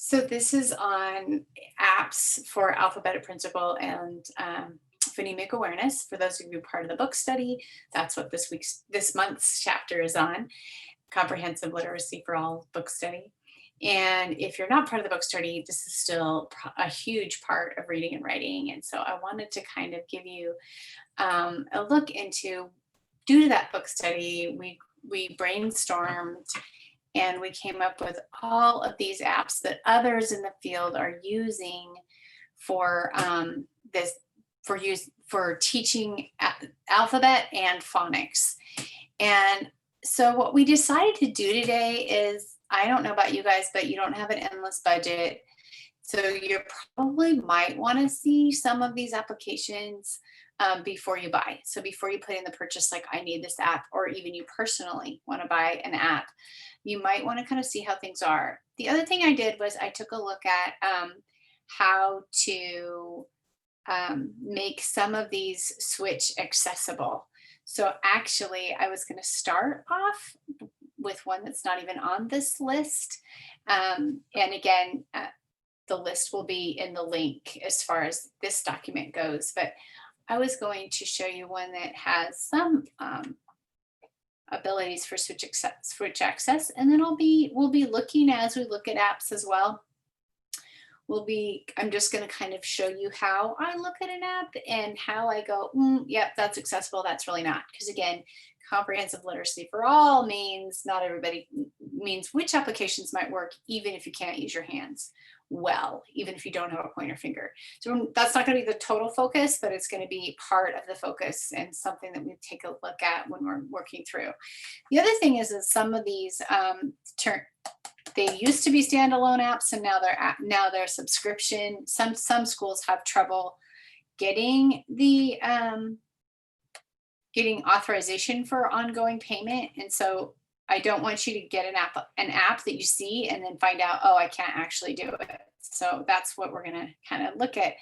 So this is on apps for alphabetic principle and phonemic awareness. For those of you part of the book study, that's what this month's chapter is on, comprehensive literacy for all book study. And if you're not part of the book study, this is still a huge part of reading and writing. And so I wanted to kind of give you a look into, due to that book study, we brainstormed and we came up with all of these apps that others in the field are using for for teaching alphabet and phonics. And so what we decided to do today is, I don't know about you guys, but you don't have an endless budget. So you probably might want to see some of these applications before you buy. So before you put in the purchase, like I need this app, or even you personally want to buy an app, you might want to kind of see how things are. The other thing I did was I took a look at how to make some of these switch accessible. So actually I was going to start off with one that's not even on this list. And again, the list will be in the link as far as this document goes, but I was going to show you one that has some abilities for switch access, and then we'll be looking as we look at apps as well. I'm just going to kind of show you how I look at an app and how I go, yep, that's accessible, that's really not. Because again, comprehensive literacy for all means which applications might work even if you can't use your hands well, even if you don't have a pointer finger. So that's not going to be the total focus, but it's going to be part of the focus and something that we take a look at when we're working through. The other thing is that some of these they used to be standalone apps, and now they're subscription. Some schools have trouble getting the getting authorization for ongoing payment, and so I don't want you to get an app that you see and then find out, oh, I can't actually do it. So that's what we're gonna kind of look at,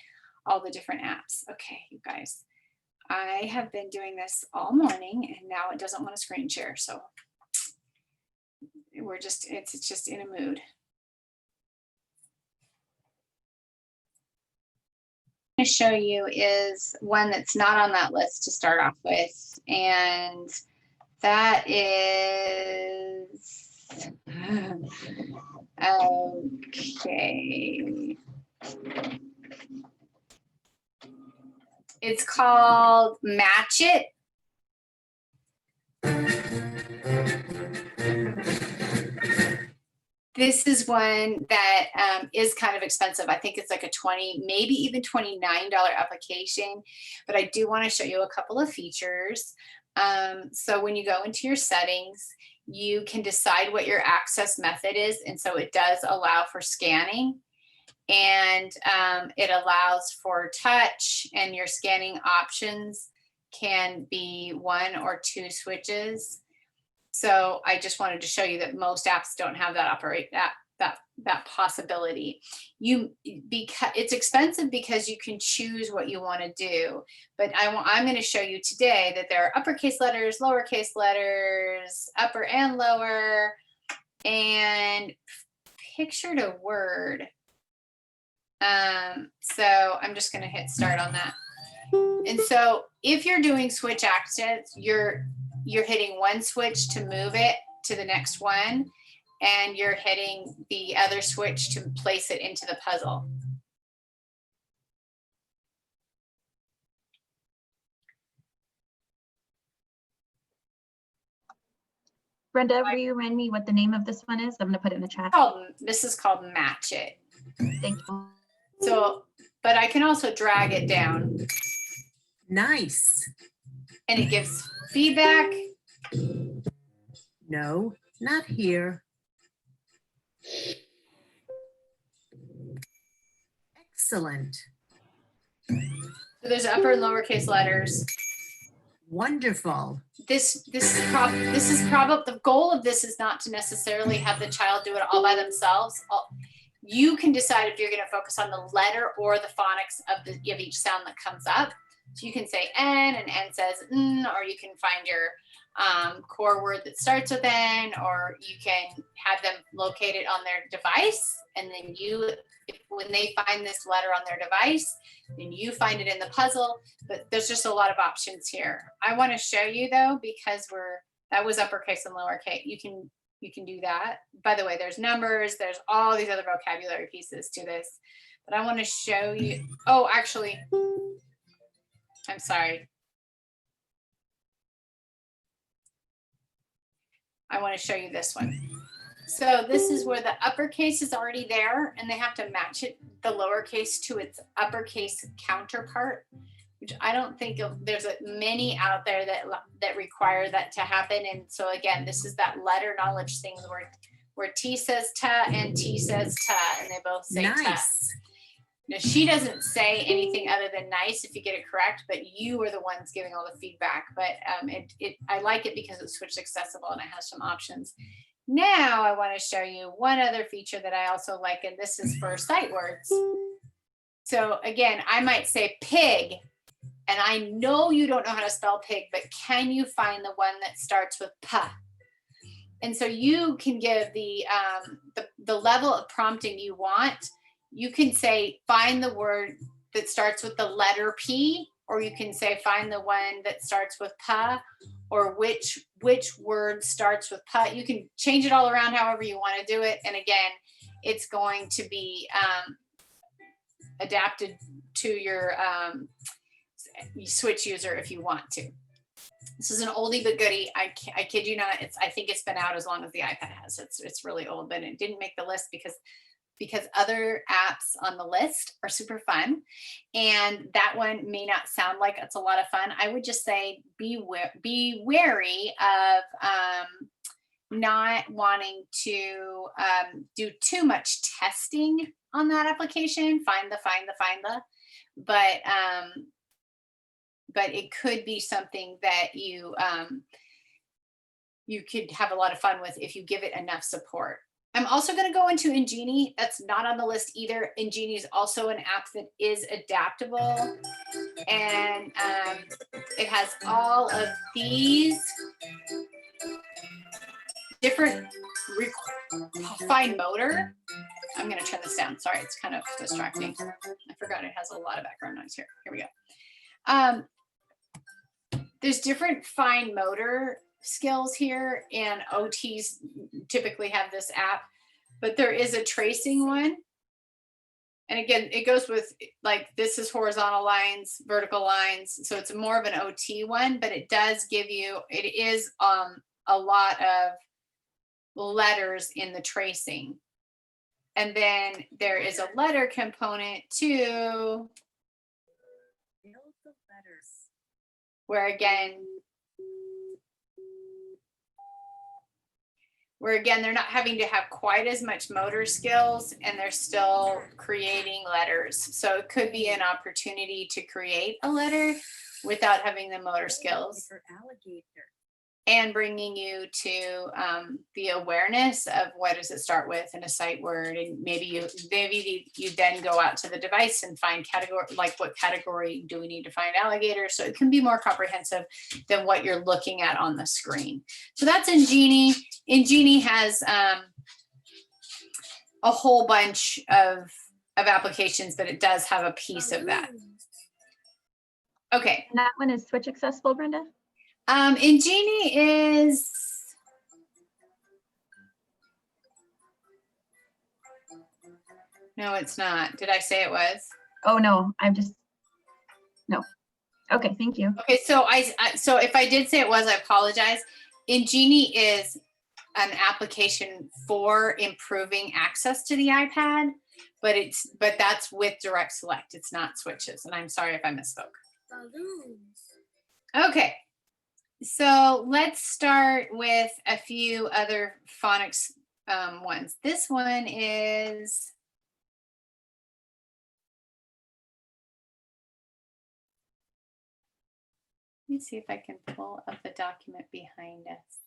all the different apps. Okay, you guys, I have been doing this all morning and now it doesn't want to screen share. So it's just in a mood. I'm going to show you is one that's not on that list to start off with, and that is okay. It's called Matchit. This is one that is kind of expensive. I think it's like a $20, maybe even $29 application, but I do want to show you a couple of features. So when you go into your settings, you can decide what your access method is. And so it does allow for scanning, and it allows for touch, and your scanning options can be 1 or 2 switches. So I just wanted to show you that most apps don't have that possibility. Because it's expensive because you can choose what you want to do. But I'm going to show you today that there are uppercase letters, lowercase letters, upper and lower, and picture to word. So I'm just going to hit start on that. And so if you're doing switch access, you're hitting one switch to move it to the next one, and you're hitting the other switch to place it into the puzzle. Brenda, will you remind me what the name of this one is? I'm going to put it in the chat. This is called Matchit. Thank you. So, but I can also drag it down. Nice. And it gives feedback. No, not here. Excellent. So there's upper and lowercase letters. Wonderful. This is probably the goal of this is not to necessarily have the child do it all by themselves. You can decide if you're going to focus on the letter or the phonics of each sound that comes up. So you can say N and N says N, or you can find your core word that starts with N, or you can have them located on their device. And then when they find this letter on their device, then you find it in the puzzle. But there's just a lot of options here. I want to show you though, because that was uppercase and lowercase. You can do that. By the way, there's numbers, there's all these other vocabulary pieces to this. But I want to show you, oh, actually, I'm sorry. I want to show you this one. So this is where the uppercase is already there, and they have to match it, the lowercase, to its uppercase counterpart, which I don't think there's many out there that require that to happen. And so again, this is that letter knowledge thing where T says ta and T says ta, and they both say ta. Nice. Now, she doesn't say anything other than nice if you get it correct, but you are the ones giving all the feedback. But I like it because it's switch accessible and it has some options. Now I want to show you one other feature that I also like, and this is for sight words. So again, I might say pig, and I know you don't know how to spell pig, but can you find the one that starts with p? And so you can give the level of prompting you want. You can say, find the word that starts with the letter P, or you can say, find the one that starts with P, or which word starts with P. You can change it all around however you want to do it. And again, it's going to be adapted to your switch user if you want to. This is an oldie but goodie. I kid you not. I think it's been out as long as the iPad has. It's really old, but it didn't make the list because other apps on the list are super fun, and that one may not sound like it's a lot of fun. I would just say be wary of not wanting to do too much testing on that application. Find the, but it could be something that you could have a lot of fun with if you give it enough support. I'm also going to go into Ingeni. That's not on the list either. Ingeni is also an app that is adaptable, and it has all of these different fine motor. I'm going to turn this down. Sorry, it's kind of distracting. I forgot it has a lot of background noise here. Here we go. There's different fine motor skills here, and OTs typically have this app, but there is a tracing one. And again, it goes with, like, this is horizontal lines, vertical lines. So it's more of an OT one, but it does give you, it is a lot of letters in the tracing. And then there is a letter component too, where again, they're not having to have quite as much motor skills, and they're still creating letters. So it could be an opportunity to create a letter without having the motor skills, and bringing you to the awareness of what does it start with in a sight word. And maybe you then go out to the device and find category, like what category do we need to find alligator? So it can be more comprehensive than what you're looking at on the screen. So that's Ingeni. Ingeni has a whole bunch of applications, but it does have a piece of that. Okay. And that one is switch accessible, Brenda? Ingeni is, no, it's not. Did I say it was? Oh, no, no. Okay, thank you. Okay, so so if I did say it was, I apologize. Ingeni is an application for improving access to the iPad, but that's with direct select. It's not switches, and I'm sorry if I misspoke. Okay. So let's start with a few other phonics ones. This one is, let me see if I can pull up the document behind us.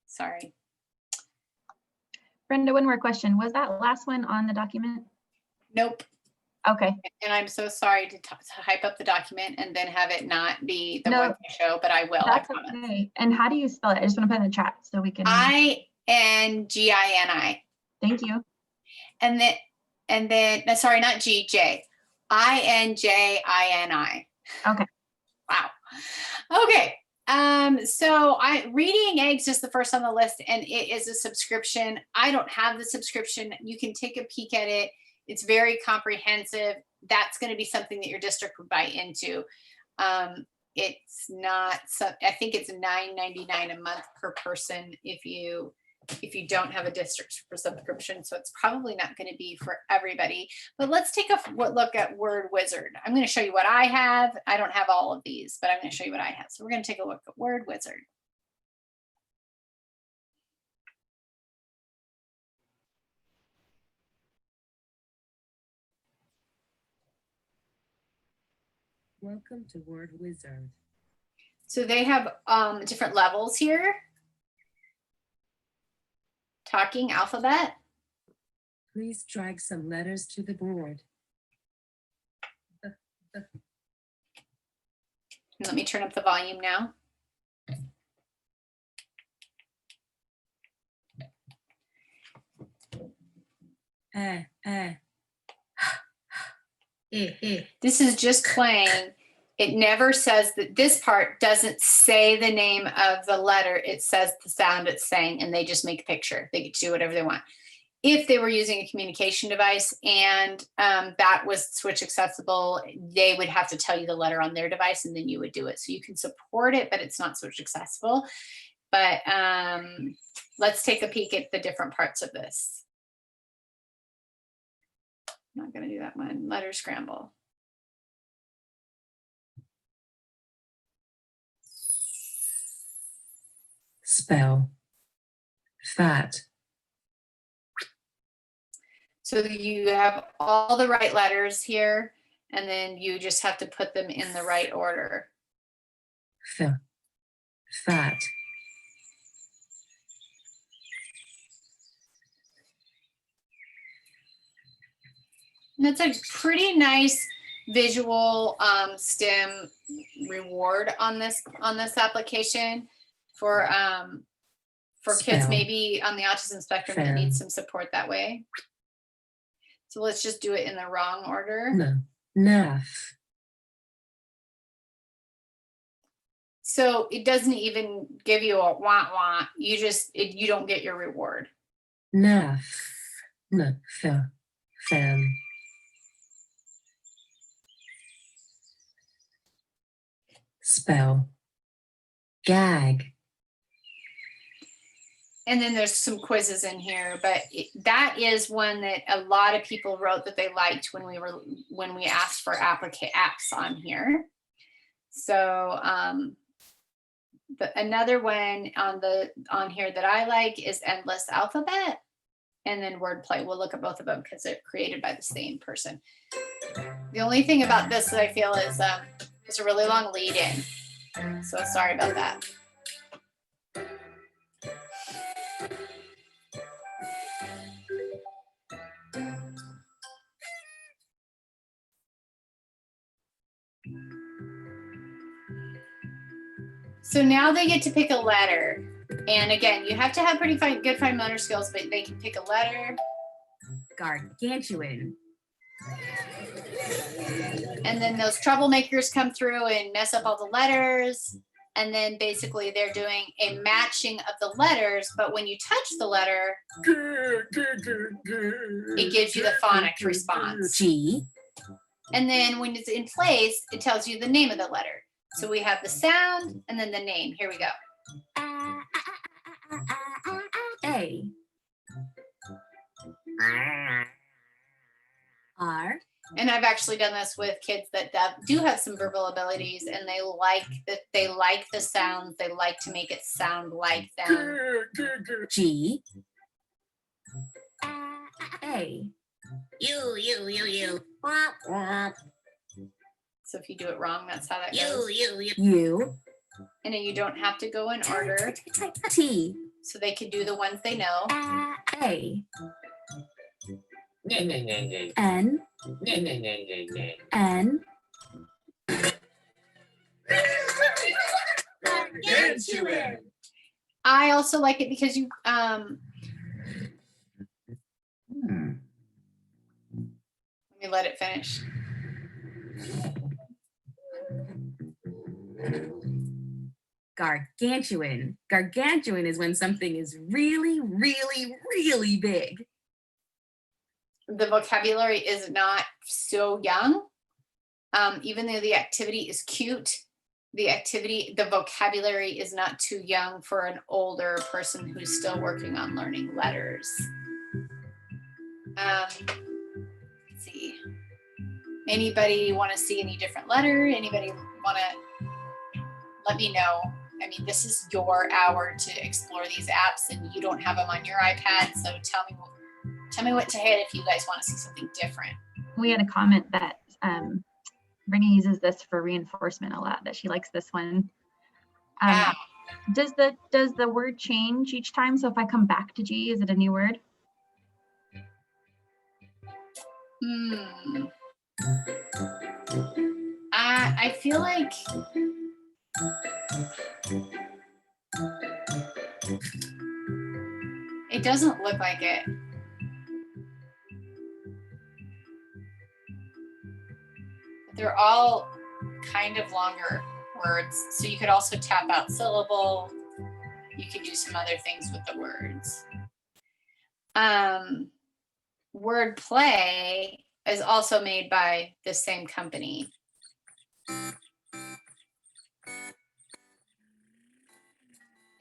Sorry. Brenda, one more question. Was that last one on the document? Nope. Okay. And I'm so sorry to hype up the document and then have it not be the No, one to show, but I will, I That's promise. okay. And how do you spell it? I just want to put it in the chat so we can. Ingeni. Thank you. And then, no, sorry, not G, J. Injini. Okay. Wow. Okay. So Reading Eggs is the first on the list, and it is a subscription. I don't have the subscription. You can take a peek at it. It's very comprehensive. That's going to be something that your district would buy into. It's not, I think it's $9.99 a month per person if you don't have a district for subscription. So it's probably not going to be for everybody. But let's take a look at Word Wizard. I'm going to show you what I have. I don't have all of these, but I'm going to show you what I have. So we're going to take a look at Word Wizard. Welcome to Word Wizard. So they have different levels here. Talking alphabet. Please drag some letters to the board. Let me turn up the volume now. This is just playing. It never says that this part doesn't say the name of the letter. It says the sound it's saying, and they just make a picture. They get to do whatever they want. If they were using a communication device and that was switch accessible, they would have to tell you the letter on their device and then you would do it. So you can support it, but it's not switch accessible. But let's take a peek at the different parts of this. I'm not going to do that one. Letter scramble. Spell. Fat. So you have all the right letters here, and then you just have to put them in the right order. Fat. And that's a pretty nice visual STEM reward on this application for kids Spell. maybe on the autism spectrum that Fan. need some support that way. So let's just do it in the wrong order. No. Naff. So it doesn't even give you a wah. You just, you don't get your reward. Naff. No. Fan. Spell. Gag. And then there's some quizzes in here, but that is one that a lot of people wrote that they liked when we asked for apps on here. So another one on here that I like is Endless Alphabet, and then Wordplay. We'll look at both of them because they're created by the same person. The only thing about this that I feel is it's a really long lead in. So sorry about that. So now they get to pick a letter. And again, you have to have pretty good fine motor skills, but they can pick a letter. Gargantuan. And then those troublemakers come through and mess up all the letters. And then basically they're doing a matching of the letters, but when you touch the letter, it gives you the phonic response. G. And then when it's in place, it tells you the name of the letter. So we have the sound and then the name. Here we go. A. R. And I've actually done this with kids that do have some verbal abilities, and they like the sounds. They like to make it sound like them. G. A. You. So if you do it wrong, that's how that goes. U. And then you don't have to go in order. T. So they can do the ones they know. A. N. N. Gargantuan. I also like it because you let me let it finish. Gargantuan. Gargantuan is when something is really, really, really big. The vocabulary is not so young. Even though the activity is cute, the vocabulary is not too young for an older person who's still working on learning letters. Let's see. Anybody want to see any different letter? Anybody want to let me know? I mean, this is your hour to explore these apps and you don't have them on your iPad. So tell me what to hit if you guys want to see something different. We had a comment that Brittany uses this for reinforcement a lot, that she likes this one. Does the word change each time? So if I come back to G, is it a new word? I feel like it doesn't look like it. They're all kind of longer words. So you could also tap out syllable. You could do some other things with the words. Wordplay is also made by the same company.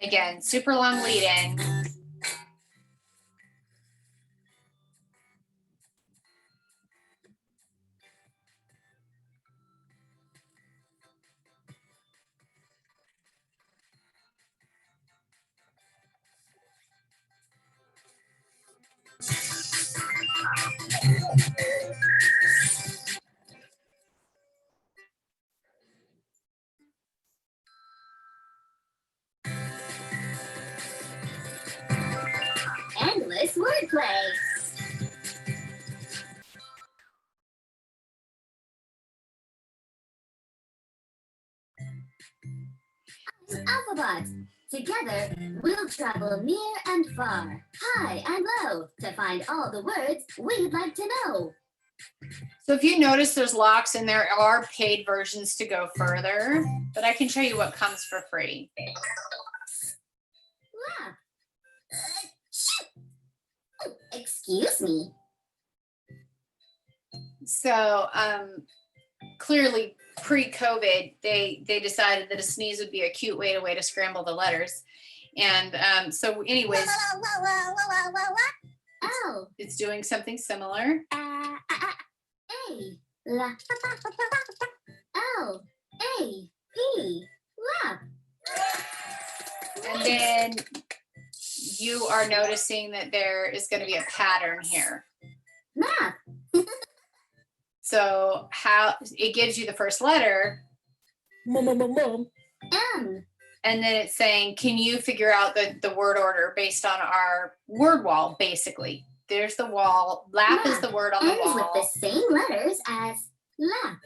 Again, super long lead in. Endless wordplay. Alphabet. Together, we'll travel near and far, high and low, to find all the words we'd like to know. So if you notice, there's locks and there are paid versions to go further, but I can show you what comes for free. Wow. Oh, excuse me. So clearly pre-COVID, they decided that a sneeze would be a cute way to scramble the letters. And so anyways, Oh. it's doing something similar. A. La. L. A. P. Lap. And then you are noticing that there is going to be a pattern here. Map. So how it gives you the first letter. M. And then it's saying, can you figure out the word order based on our word wall, basically? There's the wall. Lap is the word on the Ends wall. with the same letters as lap.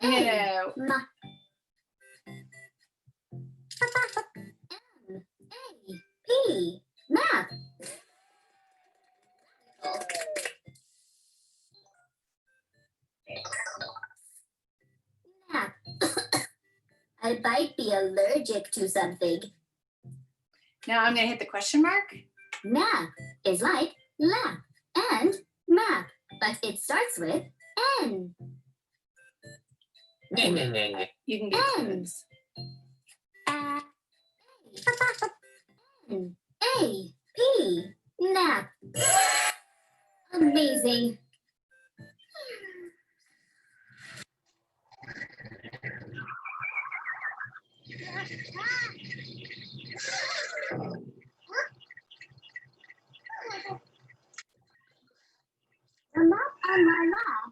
No. Ma. M. A. P. Map. Nap. I might be allergic to something. Now I'm going to hit the question mark. Nap is like lap and map, but it starts with N. You can get clues. N. A. P. Nap. Amazing. The map on my lap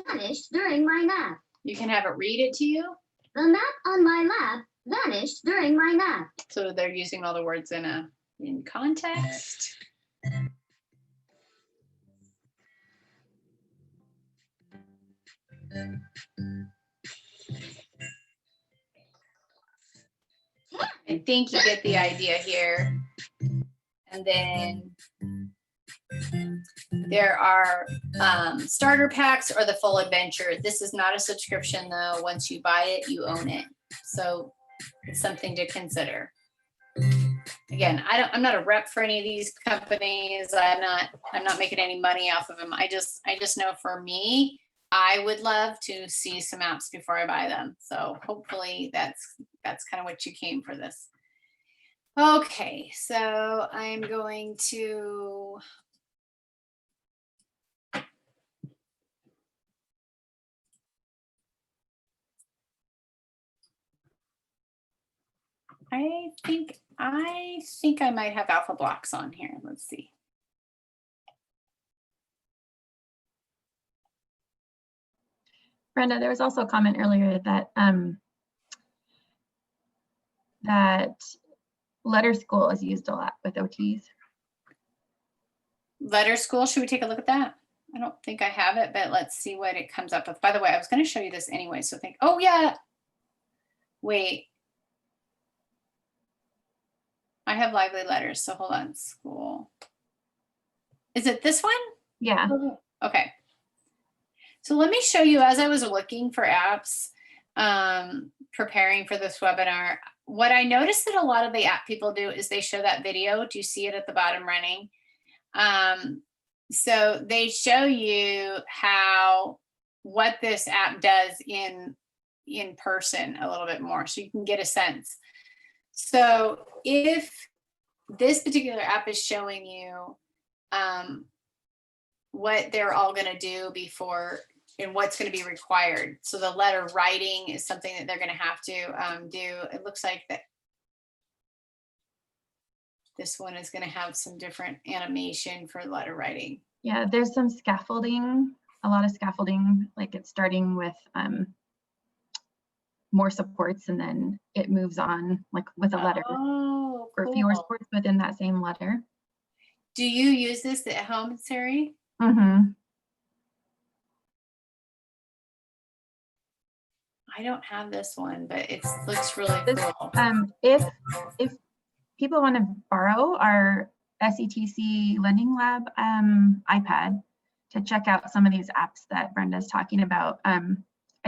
vanished during my nap. You can have it read it to you. The map on my lap vanished during my nap. So they're using all the words in context. I think you get the idea here. And then there are starter packs or the full adventure. This is not a subscription though. Once you buy it, you own it. So it's something to consider. Again, I'm not a rep for any of these companies. I'm not making any money off of them. I just know for me, I would love to see some apps before I buy them. So hopefully that's kind of what you came for this. Okay, so I'm going to I think I might have alpha blocks on here. Let's see. Brenda, there was also a comment earlier that that letter school is used a lot with OTs. Letter school, should we take a look at that? I don't think I have it, but let's see what it comes up with. By the way, I was going to show you this anyway, so oh yeah. Wait. I have lively letters, so hold on, school. Is it this one? Yeah. Okay. So let me show you, as I was looking for apps, preparing for this webinar, what I noticed that a lot of the app people do is they show that video. Do you see it at the bottom running? So they show you what this app does in person a little bit more, so you can get a sense. So if this particular app is showing you what they're all going to do before and what's going to be required. So the letter writing is something that they're going to have to do. It looks like that this one is going to have some different animation for letter writing. Yeah, there's some scaffolding, a lot of scaffolding, like it's starting with more supports and then it moves on like with a letter. Oh, or cool. fewer supports within that same letter. Do you use this at home, Sari? Mm-hmm. I don't have this one, but it looks really cool. If people want to borrow our SETC Lending Lab iPad to check out some of these apps that Brenda's talking about, I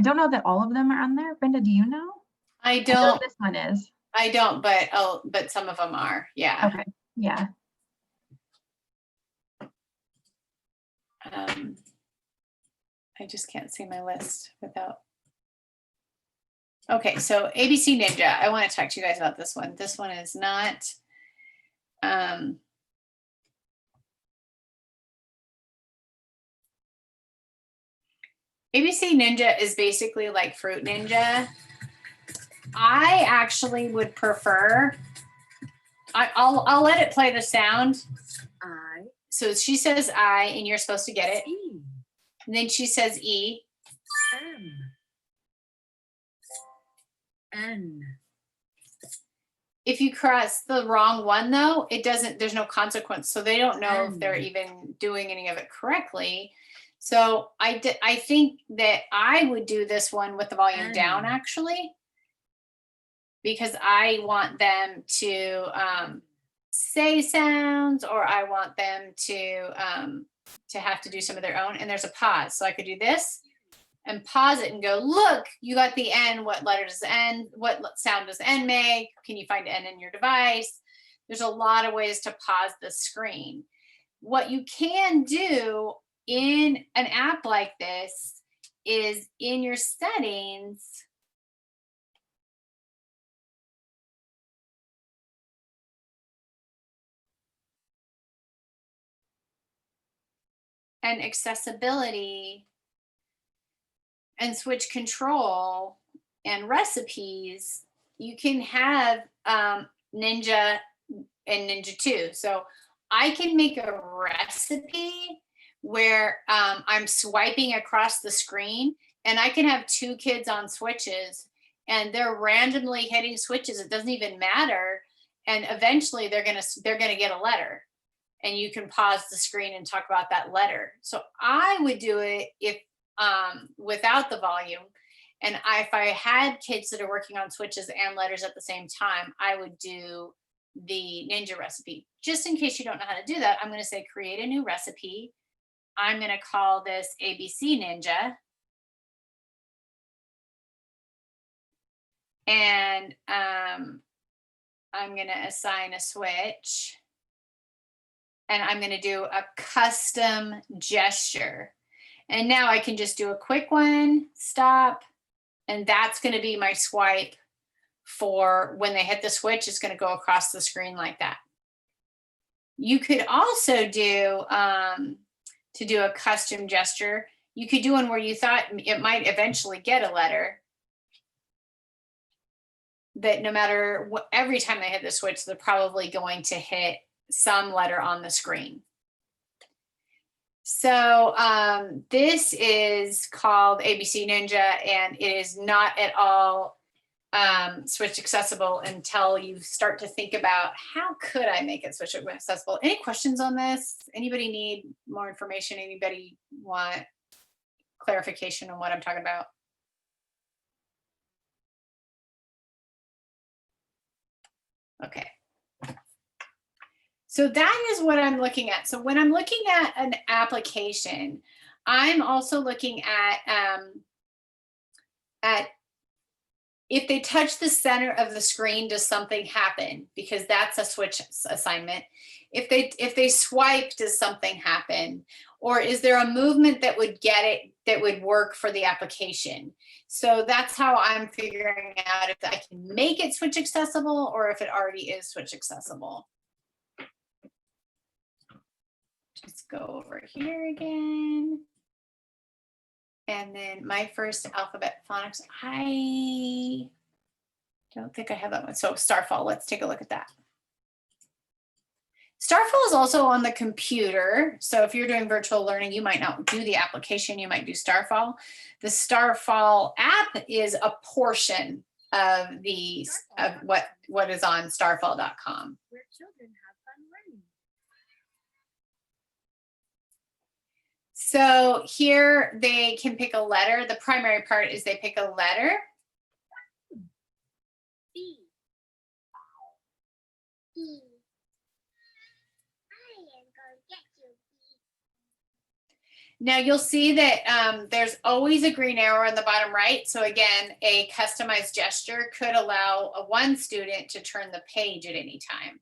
don't know that all of them are on there. Brenda, do you know? I don't. I know this one is. I don't, but some of them are. Yeah. Okay. Yeah. I just can't see my list without. Okay, so ABC Ninja. I want to talk to you guys about this one. This one is not. ABC Ninja is basically like Fruit Ninja. I actually would prefer. I'll let it play the sound. I. So she says I, and you're supposed to get it. E. And then she says E. M. N. If you cross the wrong one though, it doesn't, there's no consequence. So they don't know if they're even doing any of it correctly. So I think that I would do this one with the volume down actually, because I want them to say sounds, or I want them to have to do some of their own. And there's a pause. So I could do this and pause it and go, look, you got the N. What letter does N? What sound does N make? Can you find N in your device? There's a lot of ways to pause the screen. What you can do in an app like this is in your settings, and accessibility and switch control and recipes, you can have Ninja and Ninja 2. So I can make a recipe where I'm swiping across the screen, and I can have two kids on switches and they're randomly hitting switches. It doesn't even matter. And eventually they're gonna get a letter, and you can pause the screen and talk about that letter. So I would do it if without the volume. And if I had kids that are working on switches and letters at the same time, I would do the Ninja recipe. Just in case you don't know how to do that, I'm going to say create a new recipe. I'm going to call this ABC Ninja. And I'm going to assign a switch. And I'm going to do a custom gesture. And now I can just do a quick one, stop, and that's going to be my swipe for when they hit the switch. It's going to go across the screen like that. You could also do, to do a custom gesture, you could do one where you thought it might eventually get a letter, that no matter what, every time they hit the switch, they're probably going to hit some letter on the screen. So this is called ABC Ninja, and it is not at all switch accessible until you start to think about how could I make it switch accessible. Any questions on this? Anybody need more information? Anybody want clarification on what I'm talking about? Okay. So that is what I'm looking at. So when I'm looking at an application, I'm also looking at if they touch the center of the screen, does something happen? Because that's a switch assignment. If they swipe, does something happen? Or is there a movement that would get it, that would work for the application? So that's how I'm figuring out if I can make it switch accessible or if it already is switch accessible. Just go over here again. And then my first alphabet phonics, I don't think I have that one. So Starfall, let's take a look at that. Starfall is also on the computer. So if you're doing virtual learning, you might not do the application, you might do Starfall. The Starfall app is a portion of the what is on starfall.com. Where children have fun learning. So here they can pick a letter. The primary part is they pick a letter. B. E. I am going to get you, B. Now you'll see that there's always a green arrow in the bottom right. So again, a customized gesture could allow one student to turn the page at any time.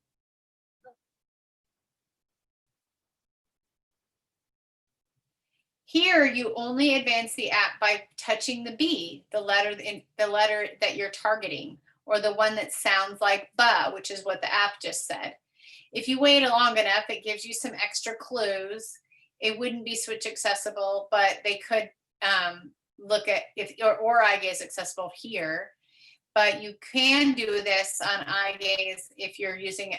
Here, you only advance the app by touching the B, the letter that you're targeting, or the one that sounds like ba, which is what the app just said. If you wait long enough, it gives you some extra clues. It wouldn't be switch accessible, but they could look at if or eye gaze accessible here. But you can do this on eye gaze if you're using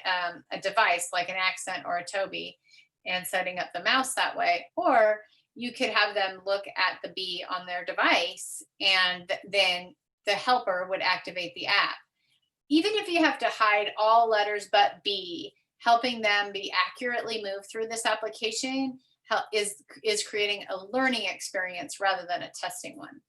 a device like an Accent or a Toby and setting up the mouse that way, or you could have them look at the B on their device and then the helper would activate the app. Even if you have to hide all letters but B, helping them be accurately moved through this application is creating a learning experience rather than a testing one.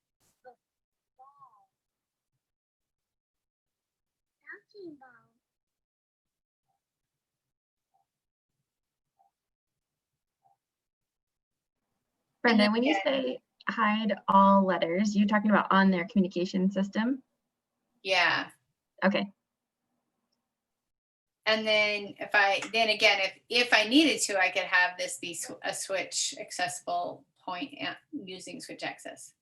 Brenda, when you say hide all letters, you're talking about on their communication system? Yeah. Okay. And then if I needed to, I could have this be a switch accessible point using switch access.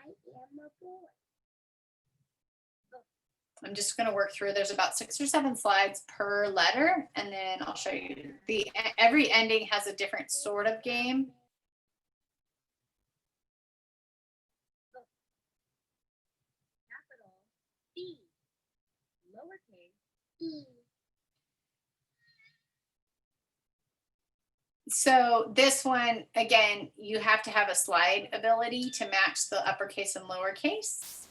I am a boy. I'm just going to work through. There's about 6 or 7 slides per letter, and then I'll show you. Every ending has a different sort of game. Capital B. Lowercase e. So this one, again, you have to have a slide ability to match the uppercase and lowercase.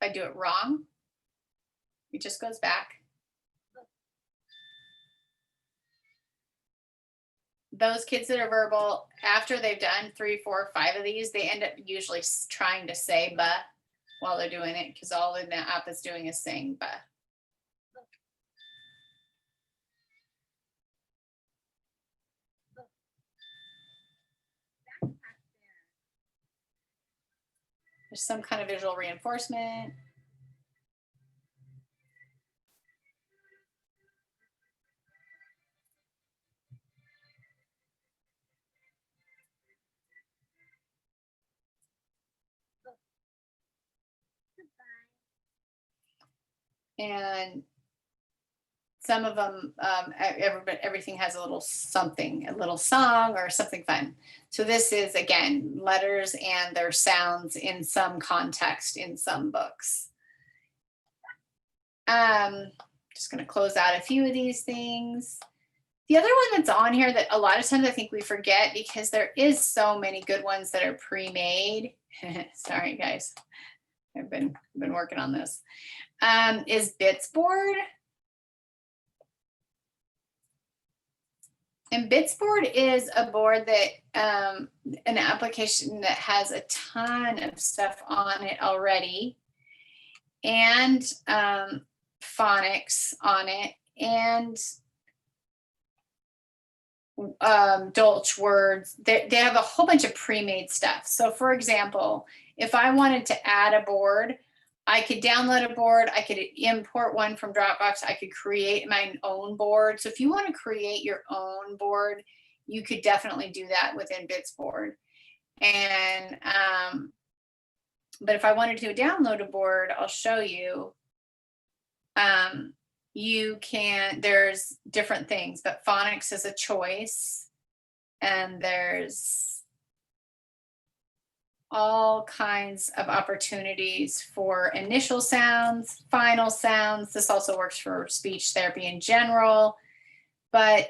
if I do it wrong, it just goes back. Those kids that are verbal, after they've done 3, 4, 5 of these, they end up usually trying to say "but" while they're doing it, because all the app is doing is saying "but." There's some kind of visual reinforcement. And some of them, everything has a little something, a little song or something fun. So this is, again, letters and their sounds in some context in some books. Just going to close out a few of these things. The other one that's on here that a lot of times I think we forget, because there is so many good ones that are pre-made. Sorry, guys. I've been working on this. Is Bitsboard. And Bitsboard is a board that, an application that has a ton of stuff on it already, and phonics on it, and Dolch words. They have a whole bunch of pre-made stuff. So for example, if I wanted to add a board, I could download a board, I could import one from Dropbox, I could create my own board. So if you want to create your own board, you could definitely do that within Bitsboard. And but if I wanted to download a board, I'll show you. You can, there's different things, but phonics is a choice, and there's all kinds of opportunities for initial sounds, final sounds. This also works for speech therapy in general, but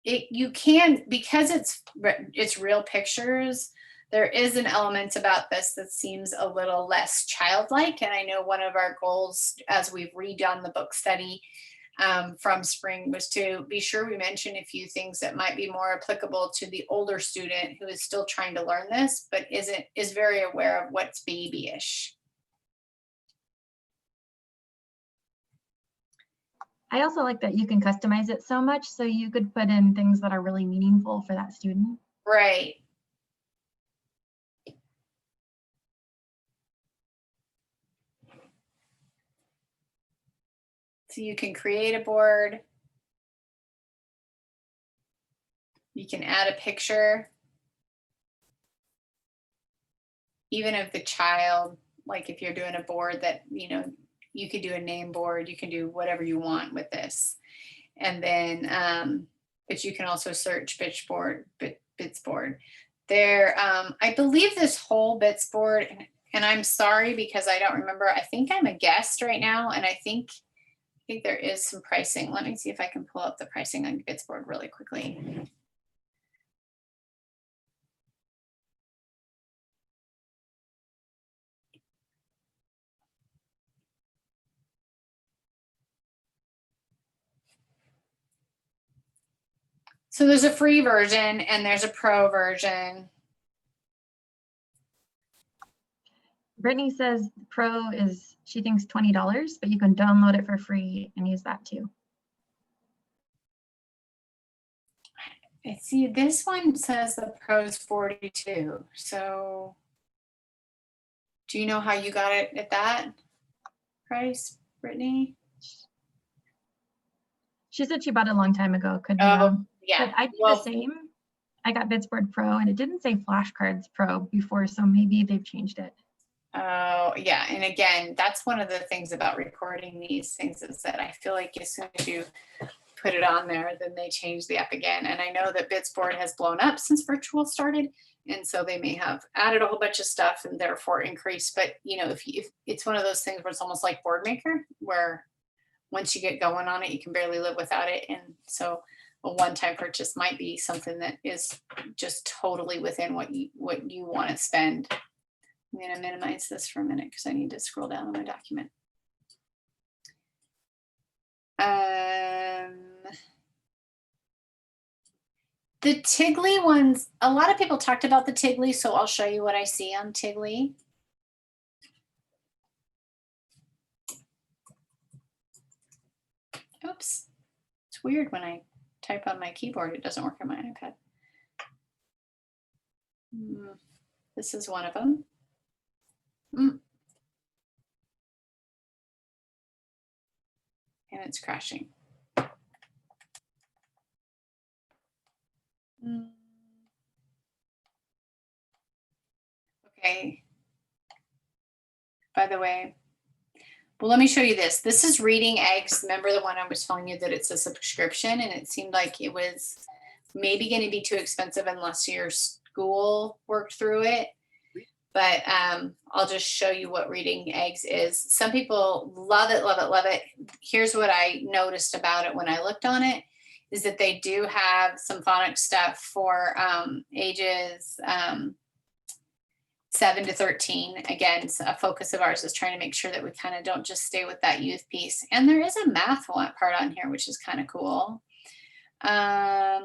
you can, because it's real pictures, there is an element about this that seems a little less childlike. And I know one of our goals as we've redone the book study from spring was to be sure we mention a few things that might be more applicable to the older student who is still trying to learn this, but is very aware of what's babyish. I also like that you can customize it so much, so you could put in things that are really meaningful for that student. Right. So you can create a board. You can add a picture. Even of the child, like if you're doing a board that, you know, you could do a name board, you can do whatever you want with this. And then, but you can also search Bitsboard. There, I believe this whole Bitsboard, and I'm sorry because I don't remember, I think I'm a guest right now, and I think there is some pricing. Let me see if I can pull up the pricing on Bitsboard really quickly. So there's a free version and there's a pro version. Brittany says pro is, she thinks $20, but you can download it for free and use that too. I see this one says the pro is 42. So do you know how you got it at that price, Brittany? She said she bought it a long time ago. Could be wrong. Yeah. But I did the same. I got Bitsboard Pro and it didn't say flashcards Pro before, so maybe they've changed it. Oh, yeah. And again, that's one of the things about recording these things is that I feel like as soon as you put it on there, then they change the app again. And I know that Bitsboard has blown up since virtual started. And so they may have added a whole bunch of stuff and therefore increased. But, you know, if it's one of those things where it's almost like Boardmaker, where once you get going on it, you can barely live without it. And so a one-time purchase might be something that is just totally within what you want to spend. I'm going to minimize this for a minute because I need to scroll down on my document. The Tiggly ones, a lot of people talked about the Tiggly, so I'll show you what I see on Tiggly. Oops, it's weird when I type on my keyboard, it doesn't work on my iPad. This is one of them. And it's crashing. Okay. By the way, well, let me show you this. This is Reading Eggs. Remember the one I was telling you that it's a subscription, and it seemed like it was maybe going to be too expensive unless your school worked through it. But I'll just show you what Reading Eggs is. Some people love it, love it, love it. Here's what I noticed about it when I looked on it, is that they do have some phonics stuff for ages 7 to 13. Again, a focus of ours is trying to make sure that we kind of don't just stay with that youth piece. And there is a math part on here, which is kind of cool. Let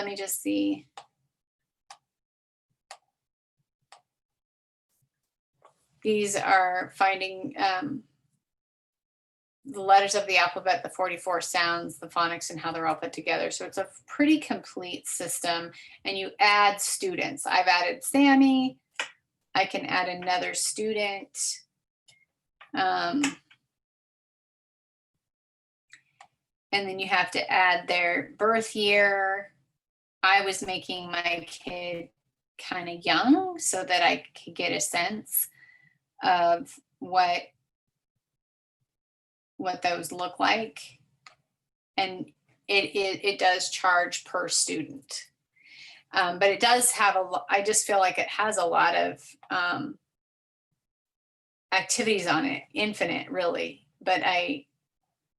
me just see. These are finding the letters of the alphabet, the 44 sounds, the phonics, and how they're all put together. So it's a pretty complete system. And you add students. I've added Sammy. I can add another student. And then you have to add their birth year. I was making my kid kind of young so that I could get a sense of what those look like. And it does charge per student. But it does have I just feel like it has a lot of activities on it, infinite really. But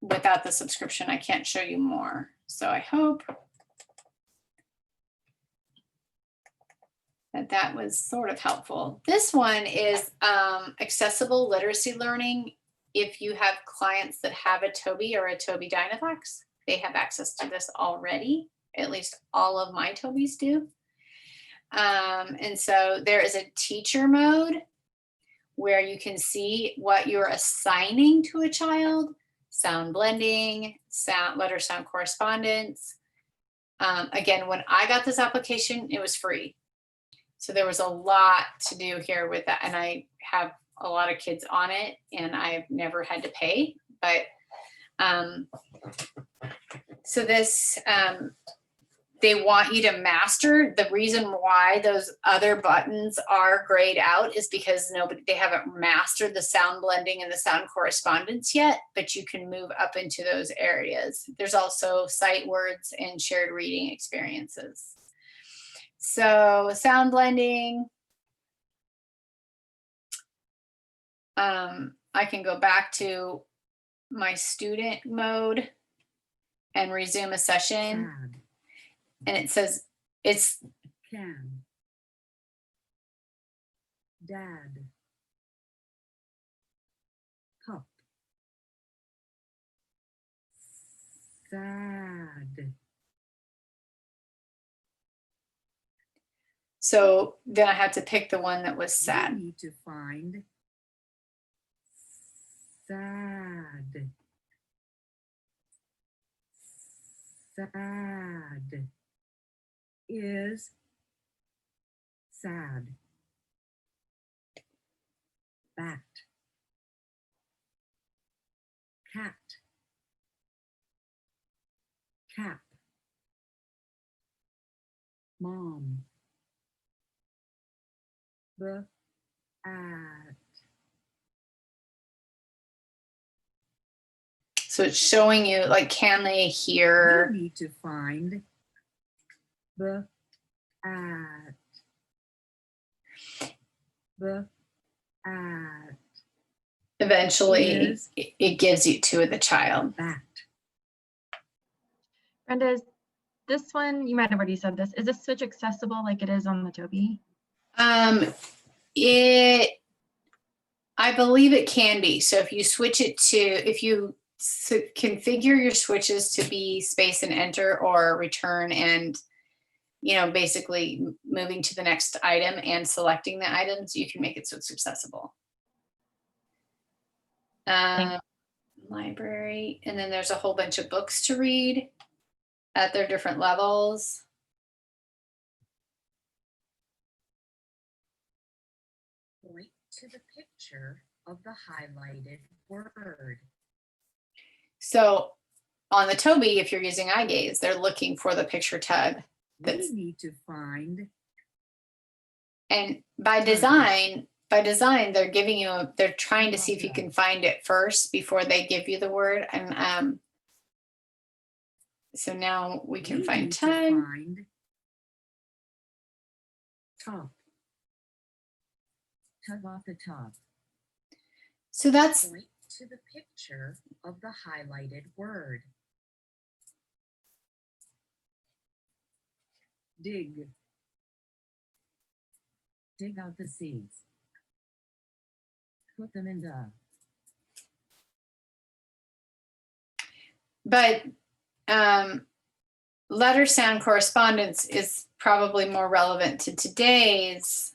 without the subscription, I can't show you more. So I hope that was sort of helpful. This one is accessible literacy learning. If you have clients that have a Toby or a Toby Dynavax, they have access to this already. At least all of my Tobys do. And so there is a teacher mode where you can see what you're assigning to a child: sound blending, letter sound correspondence. Again, when I got this application, it was free. So there was a lot to do here with that. And I have a lot of kids on it and I've never had to pay, but so this, they want you to master. The reason why those other buttons are grayed out is because they haven't mastered the sound blending and the sound correspondence yet, but you can move up into those areas. There's also sight words and shared reading experiences. So sound blending, I can go back to my student mode and resume a session. Dad. And it says it's Can. Dad. Cup. Sad. so then I had to pick the one that was sad. You need to find sad. Sad is sad. Bat. Cat. Cap. Mom. The at. So it's showing you, like, can they hear? You need to find the at. The at. Eventually, Is it gives you to the child. bat. Brenda, is this one, you might have already said this, is this switch accessible like it is on the Toby? It, I believe it can be. So if you switch it to, if you configure your switches to be space and enter or return and, you know, basically moving to the next item and selecting the items, you can make it so it's accessible. Library, and then there's a whole bunch of books to read at their different levels. Point to the picture of the highlighted word. So on the Toby, if you're using eye gaze, they're looking for the picture tab. We need to find. And by design, they're giving you they're trying to see if you can find it first before they give you the word. And so now we can find time. Top. Tug off the top. So that's Point to the picture of the highlighted word. Dig. Dig out the seeds. Put them in the. but letter sound correspondence is probably more relevant to today's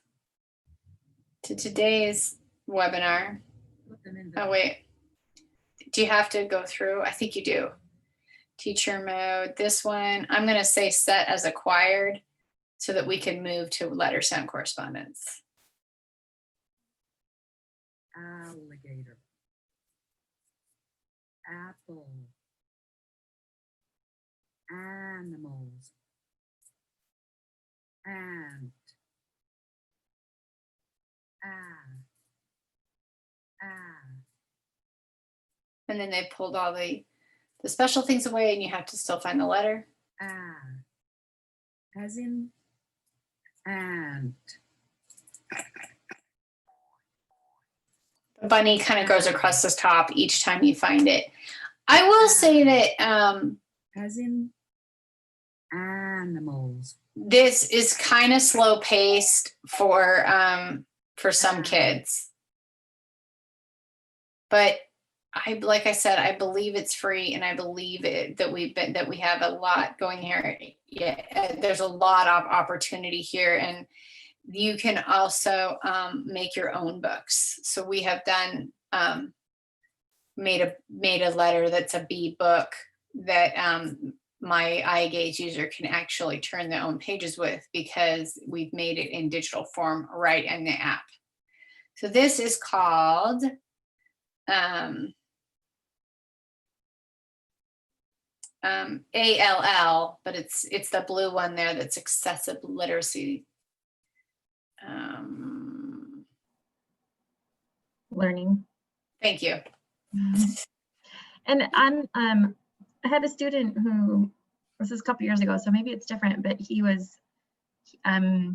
webinar. Put them in the. Oh wait, do you have to go through? I think you do. Teacher mode, this one, I'm gonna say set as acquired so that we can move to letter sound correspondence. Alligator. Apple. Animals. Ant. And then they pulled all the special things away and you have to still find the letter. As in ant. The bunny kind of goes across the top each time you find it. I will say that As in animals. this is kind of slow paced for some kids. But like I said, I believe it's free, and I believe that we have a lot going here. Yeah, there's a lot of opportunity here, and you can also make your own books. So we have done made a letter that's a B book that my eye gaze user can actually turn their own pages with, because we've made it in digital form right in the app. So this is called ALL, but it's the blue one there that's excessive literacy. Learning. Thank you. And I'm I had a student who, this is a couple years ago, so maybe it's different, but he was he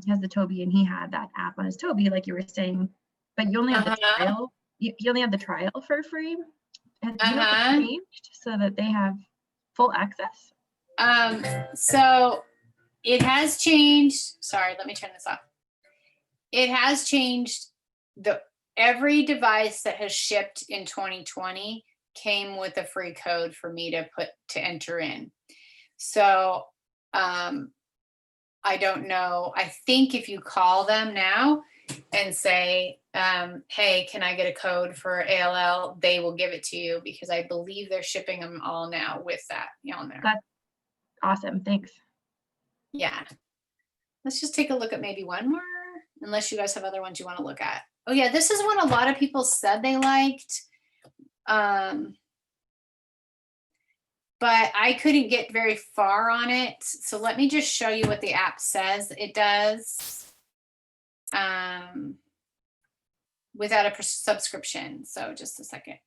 has the Toby, and he had that app on his Toby, like you were saying, but you only have the trial. You only have the trial for free. And you know if it's changed so that they have full access? So it has changed. Sorry, let me turn this off. It has changed. Every device that has shipped in 2020 came with a free code for me to enter in. So I don't know. I think if you call them now and say, hey, can I get a code for ALL? They will give it to you, because I believe they're shipping them all now with that on there. That's awesome. Thanks. Yeah. Let's just take a look at maybe one more, unless you guys have other ones you want to look at. Oh yeah, this is one a lot of people said they liked. But I couldn't get very far on it. So let me just show you what the app says it does without a subscription. So just a second.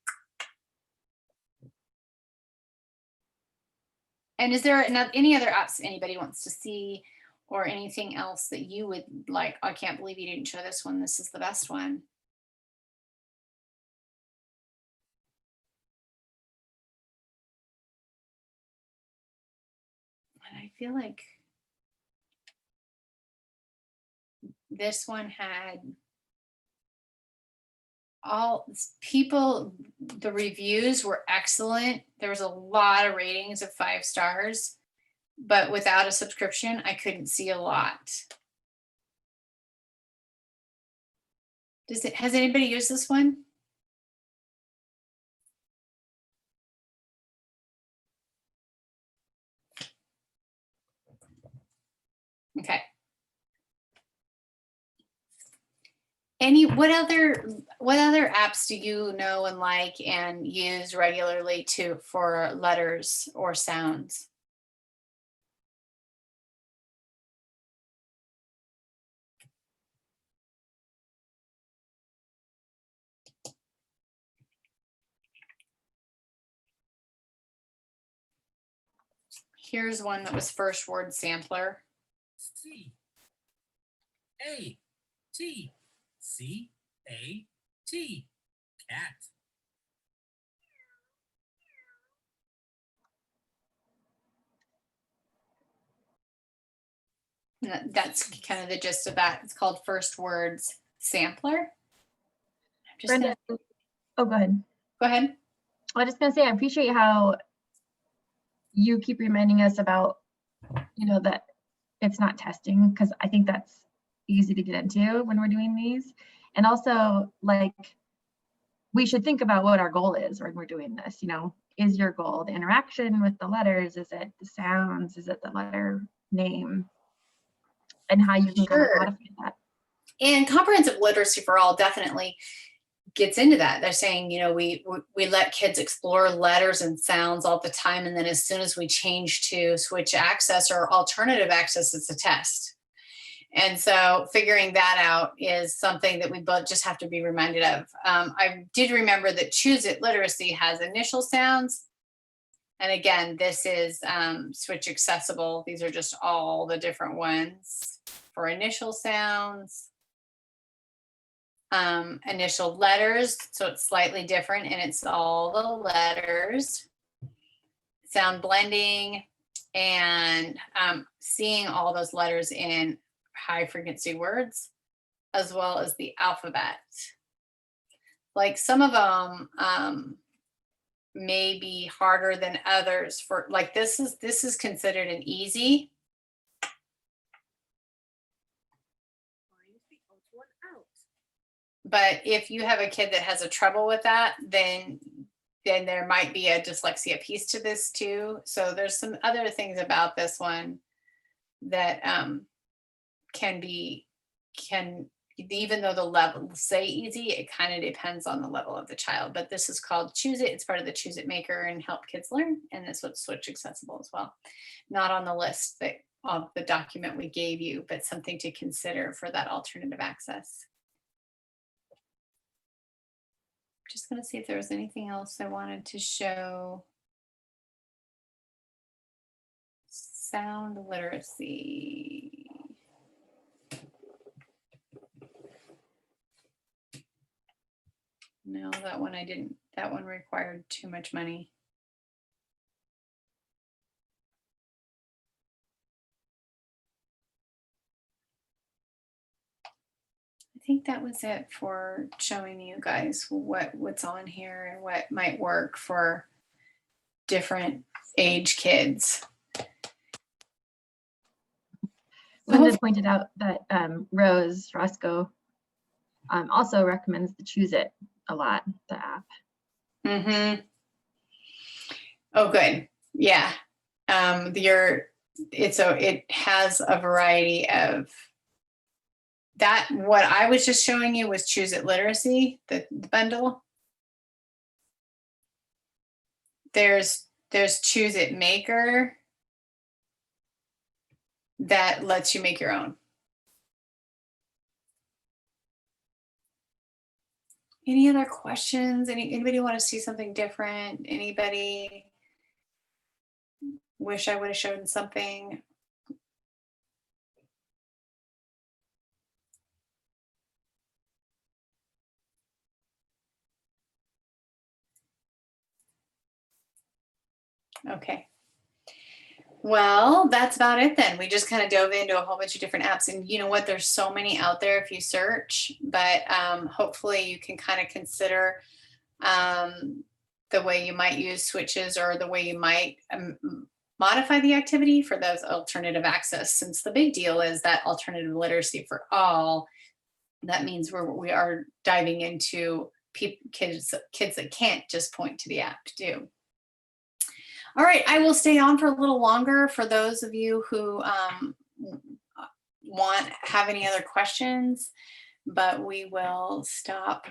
And is there any other apps anybody wants to see, or anything else that you would like? I can't believe you didn't show this one. This is the best one. And I feel like this one had all people, the reviews were excellent. There was a lot of ratings of 5 stars, but without a subscription, I couldn't see a lot. Has anybody used this one? Okay. What other apps do you know and like and use regularly for letters or sounds? Here's one that was First Word Sampler. C A T C-A-T, cat. That's kind of the gist of that. It's called First Words Sampler. I'm just Brenda, oh, go ahead. Go ahead. I was just gonna say, I appreciate how you keep reminding us about, you know, that it's not testing, because I think that's easy to get into when we're doing these. And also, like, we should think about what our goal is when we're doing this. You know, is your goal the interaction with the letters? Is it the sounds? Is it the letter name? And how you can kind of modify that. And comprehensive literacy for all definitely gets into that. They're saying, you know, we let kids explore letters and sounds all the time, and then as soon as we change to switch access or alternative access, it's a test. And so figuring that out is something that we both just have to be reminded of. I did remember that Choose It Literacy has initial sounds. And again, this is switch accessible. These are just all the different ones for initial sounds. Initial letters, so it's slightly different and it's all the letters. Sound blending and seeing all those letters in high frequency words, as well as the alphabet. Like some of them may be harder than others. For like this is considered an easy. But if you have a kid that has a trouble with that, then there might be a dyslexia piece to this too. So there's some other things about this one that can even though the level say easy, it kind of depends on the level of the child. But this is called Choose It. It's part of the Choose It Maker and Help Kids Learn, and this was switch accessible as well. Not on the list of the document we gave you, but something to consider for that alternative access. Just going to see if there was anything else I wanted to show. Sound literacy. No, that one I didn't. That one required too much money. I think that was it for showing you guys what's on here and what might work for different age kids. Linda pointed out that Rose Roscoe also recommends the Choose It a lot, the app. Mm-hmm. Oh, good. Yeah. It has a variety of that. What I was just showing you was Choose It Literacy, the bundle. There's Choose It Maker that lets you make your own. Any other questions? Anybody want to see something different? Anybody wish I would have shown something? Okay. Well, that's about it then. We just kind of dove into a whole bunch of different apps, and you know what? There's so many out there if you search, but hopefully you can kind of consider the way you might use switches or the way you might modify the activity for those alternative access, since the big deal is that alternative literacy for all. That means we are diving into kids that can't just point to the app too. All right, I will stay on for a little longer for those of you who have any other questions, but we will stop